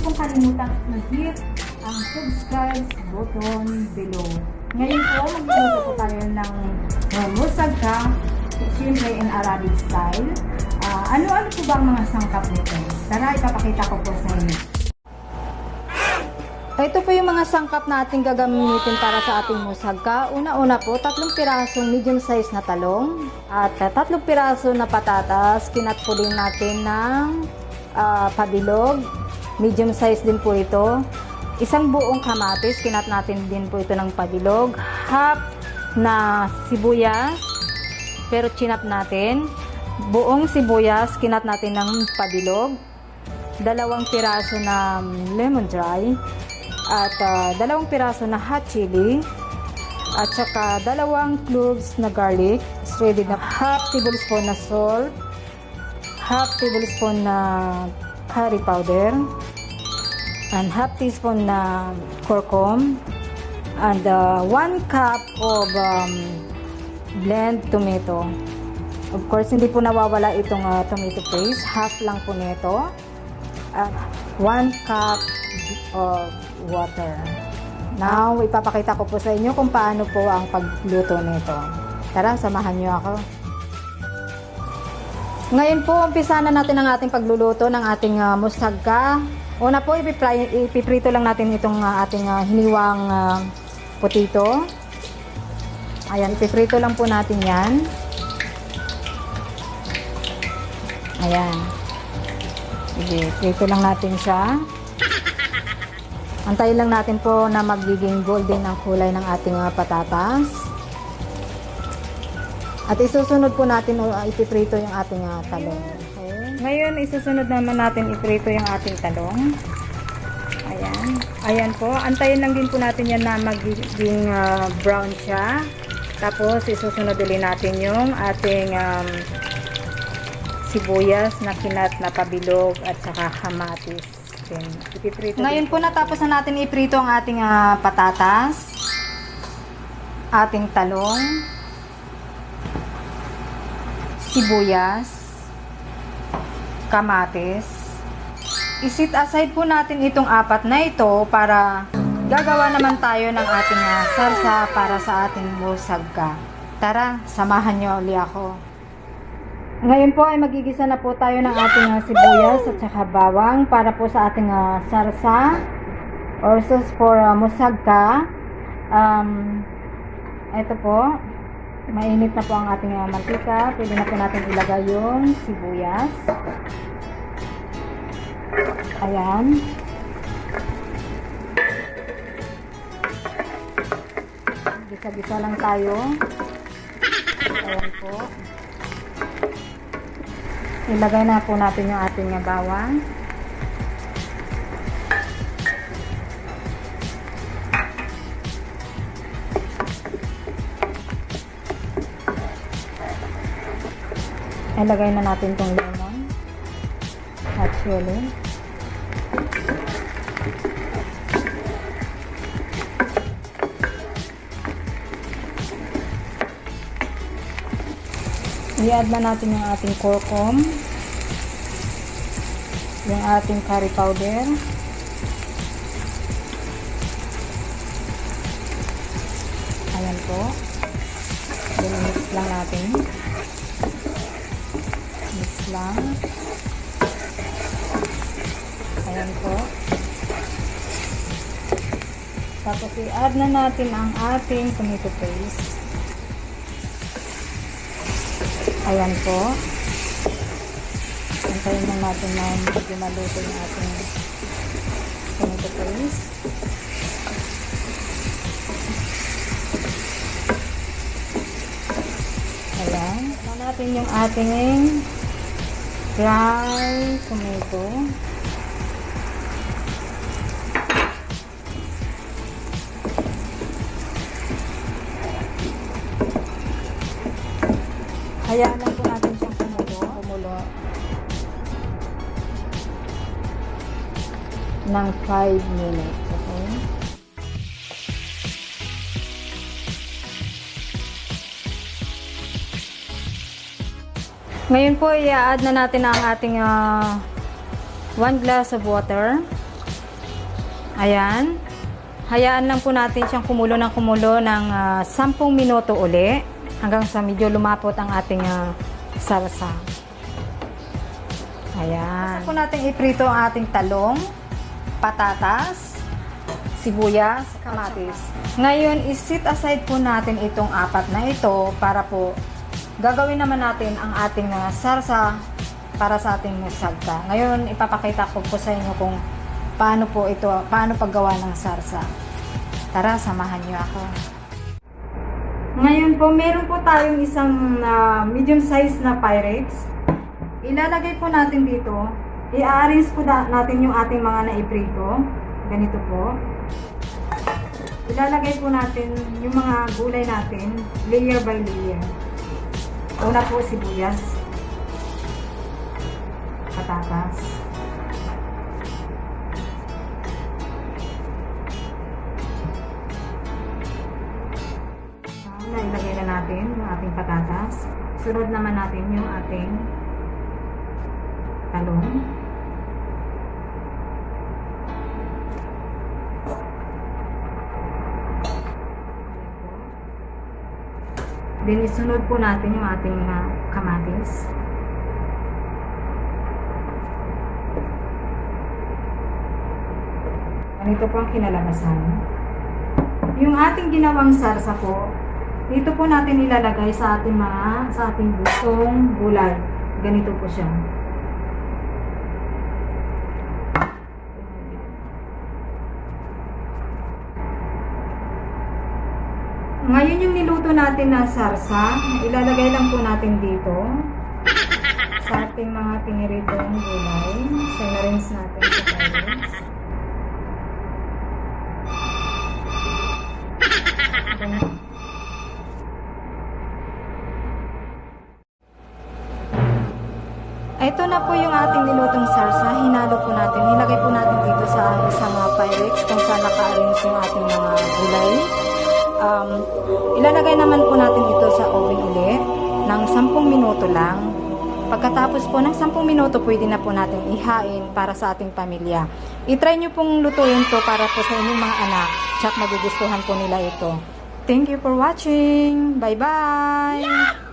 pong kalimutan mag-hit ang subscribe button below. Ngayon po, magluluto po tayo ng musagka, siyempre in Arabic style. Ano-ano po ba ang mga sangkap nito? Tara, ipapakita ko po sa inyo. Ito po yung mga sangkap na ating gagamitin para sa ating musagka. Una-una po, 3 pirasong medium size na talong at 3 piraso na patatas. Kinat po din natin ng pabilog. Medium size din po ito. Isang buong kamatis, kinat natin din po ito ng pabilog. Half na sibuyas, pero chinap natin. Buong sibuyas, kinat natin ng pabilog. 2 piraso na lemon dry. At 2 piraso na hot chili. At saka 2 cloves na garlic. Shredded na half tablespoon na salt. Half tablespoon na curry powder. And half teaspoon na curcum. And 1 cup of blend tomato. Of course, hindi po nawawala itong tomato paste. Half lang po nito. At 1 cup of water. Now, ipapakita ko po sa inyo kung paano po ang pagluto nito. Tara, samahan nyo ako. Ngayon po, umpisa na natin ang ating pagluluto ng ating musagka. Una po, ipiprito lang natin itong ating hiniwang potato. Ayan, ipiprito lang po natin yan. Ayan. Ipiprito lang natin siya. Antayin lang natin po na magiging golden ang kulay ng ating patatas. At isusunod po natin ipiprito yung ating talong. Okay. Ngayon, isusunod naman natin iprito yung ating talong. Ayan. Ayan po. Antayin lang din po natin yan na magiging brown siya. Tapos, isusunod ulit natin yung ating sibuyas na kinat na pabilog at saka kamatis. Ngayon po natapos na natin iprito ang ating patatas, ating talong, sibuyas, kamatis. Isit aside po natin itong 4 na ito para gagawa naman tayo ng ating sarsa para sa ating musagka. Tara, samahan nyo ulit ako. Ngayon po ay magigisa na po tayo ng ating sibuyas at saka bawang para po sa ating sarsa or sauce for musagka. Ito po, mainit na po ang ating mantika. Pwede na po natin ilagay yung sibuyas. Ayan. Gisa-gisa lang tayo. Ayan po. Ilagay na po natin yung ating bawang. Ilagay na natin itong lemon at chili. I-add na natin yung ating curcum, yung ating curry powder, ayan po, mix lang natin, mix lang, ayan po. Tapos i-add na natin ang ating tomato paste. Ayan po. Antayin lang natin na medyo maluto yung ating tomato paste. Ayan. Ayan natin yung ating dry tomato. Hayaan lang po natin siyang kumulo ng 5 minutes. Okay? Ngayon po, i-add na natin ang ating 1 glass of water. Ayan. Hayaan lang po natin siyang kumulo ng 10 minuto uli hanggang sa medyo lumapot ang ating salsa. Ayan. Basta po natin iprito ang ating talong, patatas, sibuyas, kamatis. Ngayon, isit aside po natin itong 4 na ito para po gagawin naman natin ang ating sarsa para sa ating sagka. Ngayon, ipapakita ko po sa inyo kung paano paggawa ng sarsa. Tara, samahan niyo ako. Ngayon po, meron po tayong isang medium size na Pyrex. Ilalagay po natin dito, i-arrange po natin yung ating mga naiprito. Ganito po. Ilalagay po natin yung mga gulay natin, layer by layer. Una po, sibuyas, patatas, ilagay na natin yung ating patatas. Sunod naman natin yung ating talong. Then isunod po natin yung ating kamatis. Ganito po ang kinalabasan. Yung ating ginawang sarsa po, dito po natin ilalagay sa ating gustong gulay. Ganito po siya. Ngayon yung niluto natin na sarsa, ilalagay lang po natin dito sa ating mga piniritong gulay. So, na-rinse natin sa Pyrex. Ito na po yung ating nilutong sarsa. Hinalo po natin. Nilagay po natin dito sa isang Pyrex kung saan naka-arrange yung ating mga gulay. Ilalagay naman po natin ito sa oven ulit ng 10 minuto lang. Pagkatapos po ng 10 minuto, pwede na po natin ihain para sa ating pamilya. I-try nyo pong lutuin to para po sa inyong mga anak. Tsak magugustuhan po nila ito. Thank you for watching. Bye-bye!